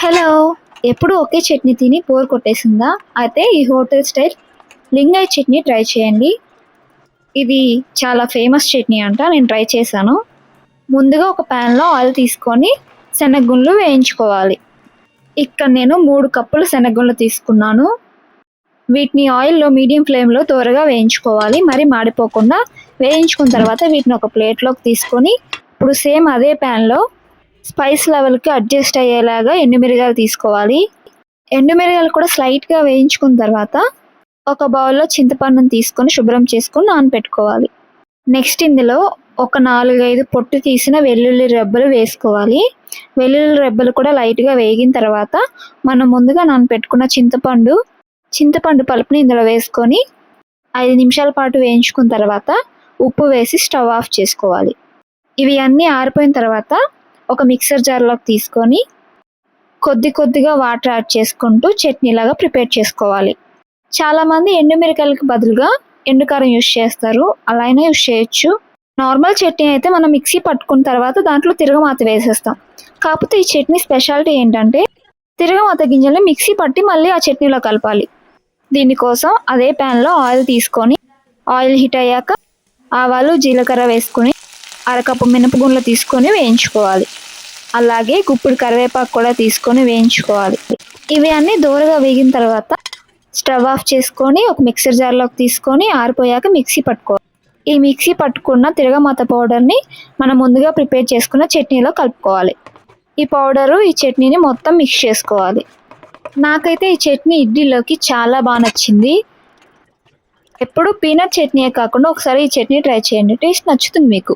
Hello! ఎప్పుడూ ఒకే చట్నీ తిని bore కొట్టేసిందా? అయితే ఈ హోటల్ స్టైల్ లింగాయ్ చట్నీ ట్రై చేయండి. ఇది చాలా ఫేమస్ చట్నీ అంట. నేను ట్రై చేశాను. ముందుగా ఒక ప్యాన్‌లో ఆయిల్ తీసుకొని శనగగుండ్లు వేయించుకోవాలి. ఇక్కడ నేను 3 కప్పులు శనగగుండ్లు తీసుకున్నాను. వీటిని ఆయిల్‌లో మీడియం ఫ్లేమ్‌లో దోరగా వేయించుకోవాలి. మరి మాడిపోకుండా వేయించుకున్న తర్వాత వీటిని ఒక ప్లేట్‌లోకి తీసుకొని ఇప్పుడు సేమ్ అదే ప్యాన్‌లో స్పైస్ లెవెల్‌కి అడ్జస్ట్ అయ్యేలాగా ఎండుమిరగాయలు తీసుకోవాలి. ఎండుమిరగాయలు కూడా స్లైట్‌గా వేయించుకున్న తర్వాత ఒక బౌల్‌లో చింతపండుని తీసుకొని శుభ్రం చేసుకొని నానబెట్టుకోవాలి. నెక్స్ట్ ఇందులో ఒక 4, 5 పొట్టు తీసిన వెల్లుల్లి రెబ్బలు వేసుకోవాలి. వెల్లుల్లి రెబ్బలు కూడా లైట్‌గా వేగిన తర్వాత మనం ముందుగా నానబెట్టుకున్న చింతపండు పలుపుని ఇందులో వేసుకొని 5 నిమిషాల పాటు వేయించుకున్న తర్వాత ఉప్పు వేసి స్టవ్ ఆఫ్ చేసుకోవాలి. ఇవి అన్నీ ఆరిపోయిన తర్వాత ఒక మిక్సర్ జార్‌లోకి తీసుకొని కొద్దిగా వాటర్ యాడ్ చేసుకుంటూ చట్నీలాగా ప్రిపేర్ చేసుకోవాలి. చాలామంది ఎండుమిరపకాయలకు బదులుగా ఎండుకారం యూజ్ చేస్తారు. అలా అయినా యూజ్ చేయొచ్చు. నార్మల్ చట్నీ అయితే మనం మిక్సీ పట్టుకున్న తర్వాత దాంట్లో తిరగమాత వేసేస్తాం. కాకపోతే ఈ చట్నీ స్పెషాలిటీ ఏంటంటే తిరగమాత గింజల్ని మిక్సీ పట్టి మళ్ళీ ఆ చట్నీలో కలపాలి. దీనికోసం అదే ప్యాన్‌లో ఆయిల్ తీసుకొని ఆయిల్ హీట్ అయ్యాక ఆవాలు, జీలకర్ర వేసుకొని అరకప్పు మినపగుండ్లు తీసుకొని వేయించుకోవాలి. అలాగే గుప్పెడు కరివేపాకు కూడా తీసుకొని వేయించుకోవాలి. ఇవి అన్నీ దోరగా వేగిన తర్వాత స్టవ్ ఆఫ్ చేసుకొని ఒక మిక్సర్ జార్‌లోకి తీసుకొని ఆరిపోయాక మిక్సీ పట్టుకోవాలి. ఈ మిక్సీ పట్టుకున్న తిరగమాత పౌడర్‌ని మనం ముందుగా ప్రిపేర్ చేసుకున్న చట్నీలో కలుపుకోవాలి. ఈ పౌడరు ఈ చట్నీని మొత్తం మిక్స్ చేసుకోవాలి. నాకైతే ఈ చట్నీ ఇడ్లీలోకి చాలా బాగా నచ్చింది. ఎప్పుడు పీనట్ చట్నీయే కాకుండా ఒకసారి ఈ చట్నీ ట్రై చేయండి. టేస్ట్ నచ్చుతుంది మీకు.